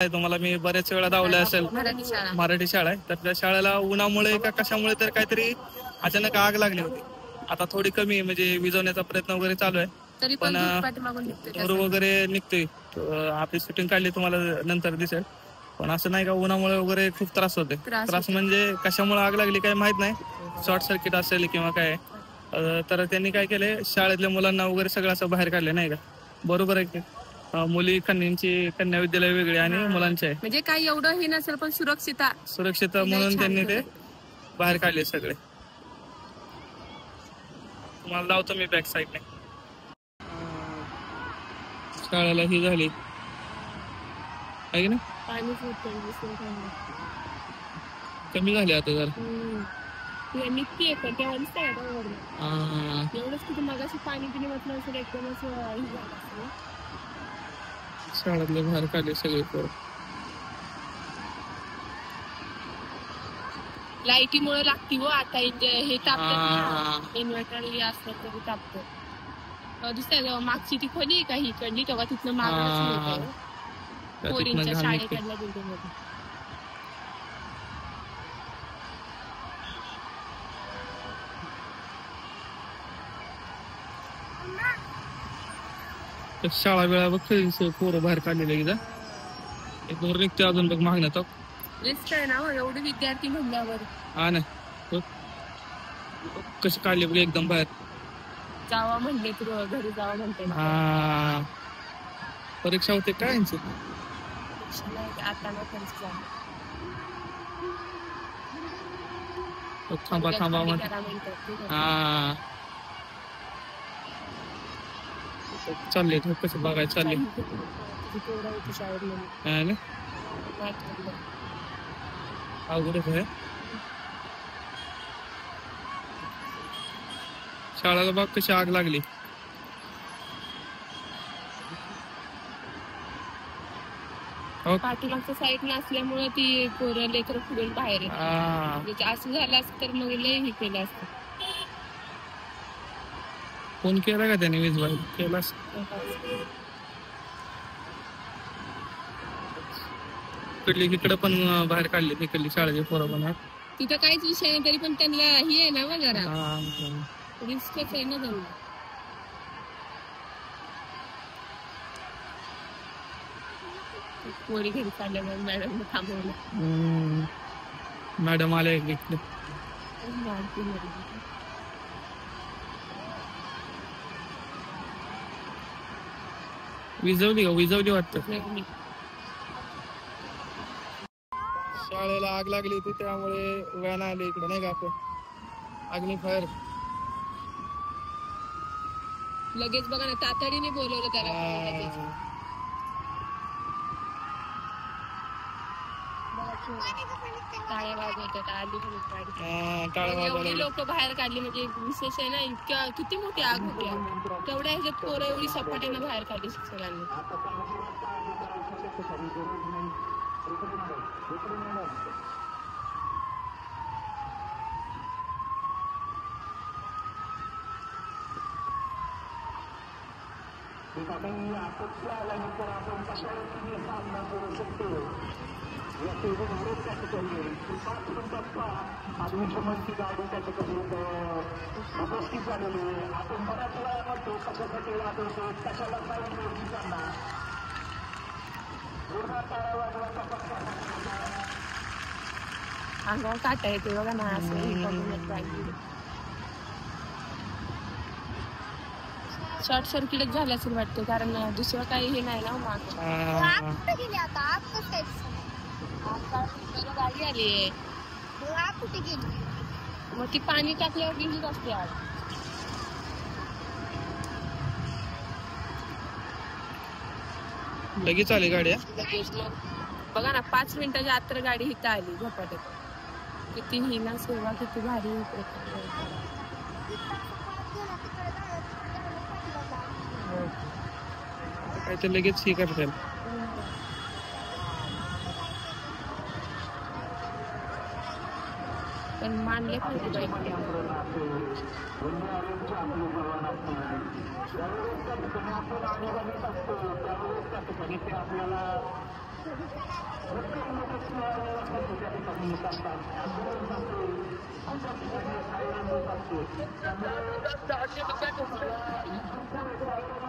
तुम्हाला मी बऱ्याच वेळा धावलं असेल, मराठी शाळा आहे. तर त्या शाळेला उन्हामुळे का कशामुळे तर काहीतरी अचानक आग लागली होती. आता थोडी कमी म्हणजे विझवण्याचा प्रयत्न वगैरे चालू आहे, पण धूर वगैरे निघतोय. आपली शूटिंग काढली तुम्हाला नंतर दिसेल, पण असं नाही का उन्हामुळे वगैरे खूप त्रास होते. त्रास म्हणजे कशामुळे आग लागली काही माहित नाही, शॉर्ट सर्किट असेल किंवा काय. तर त्यांनी काय केले, शाळेतल्या मुलांना वगैरे सगळं असं बाहेर काढले नाही का. बरोबर आहे की मुली कन्यांची कन्या विद्यालय वेगळी आणि मुलांचे आहे, म्हणजे काही एवढं हे नसेल पण सुरक्षित म्हणून त्यांनी ते बाहेर काढले सगळे. तुम्हाला लावतो मी बॅक साईडने. शाळेला ही झाली आहे की नाही, कमी झाली आता जर एवढंच कुठे मगाशी पाणी पिणे म्हटलं असेल एकदमच शाळेतले बाहेर काढले सगळे पोरं. लाईटीमुळे लागती हो आता हे तापत, इन्व्हर्टर असलं तरी तापतं. दुसऱ्या मागची ती खोली का ही कडली तेव्हा तिथनं मागणं पोरींच्या शाळेकडल्या बिल्डिंग मध्ये. शाळा वेळा बघ पोरं बाहेर काढलेले एकदा एक दोन निघते अजून बघ मागण्यात. रिस्क आहे ना एवढे विद्यार्थी म्हणल्यावर. हा ना, कशी काढले बघ एकदम बाहेर. जावा म्हणले तर घरी जावा म्हणते. हा, परीक्षा होते काय यांची आता थांबा थांबा म्हणते. हा चालले कसं बघायचं चालले. अवघडच आहे शाळेला. बघ कशी आग लागली. पाठीमागच्या साईड असल्यामुळे ती पोरं लेकरं फुडून बाहेर येतात. असं झालं असतं तर मग लय हे केलं असतं. फोन केला का त्याने विजवाय केला. इकडे पण बाहेर काढले तिकडली शाळेचे पोरं पण. तिथं काहीच विषय नाही तरी पण त्यांना ही आहे ना मग जरा रिस्कच आहे ना त्यांना. पोरी घरी चालल्यामुळे मॅडम थांबवलं. मॅडम आले इकडे. विजवली वाटतं. शाळेला आग लागली होती त्यामुळे व्हॅन आली इकडे नाही का आपण अग्निफायर. लगेच बघा ना तातडीने बोलवलं त्याला. टाळ्या वाजवतात आली एवढी लोक बाहेर काढली म्हणजे विशेष आहे ना. इतक्या किती मोठी आग होती तेवढ्या ह्याच्यात पोरं एवढी सपाट्यानं बाहेर काढली शिक्षकांनी. आपत्ती आल्यानंतर आपण कशा रीतीने सामना करू शकतो याचे भारत त्याच्याकडे 5 मिनिटात अग्निशमनची गाडी त्याच्याकडे उपस्थित झालेली आहे. आपण बऱ्याच वेळा म्हणतो कशासाठी वाजवतो कशाला काही लोकांना पूर्ण टाळा वाजवायचा पक्का अंगावर काटा येते बघा ना. असं शॉर्ट सर्किटच झालं असेल वाटतं कारण दुसरं काही हे नाही ना. गाडी आली आहे मग ती पाणी टाकल्यावर गेलीच असते आज. लगेच आली गाडी. बघा ना 5 मिनिटाच्या आत तर गाडी इथं आली झपाट्यात. किती ही ना सेवा किती भारी होते. काय तर लगेच हे करतात. पण मानले पाहिजे आपल्याला Thank you.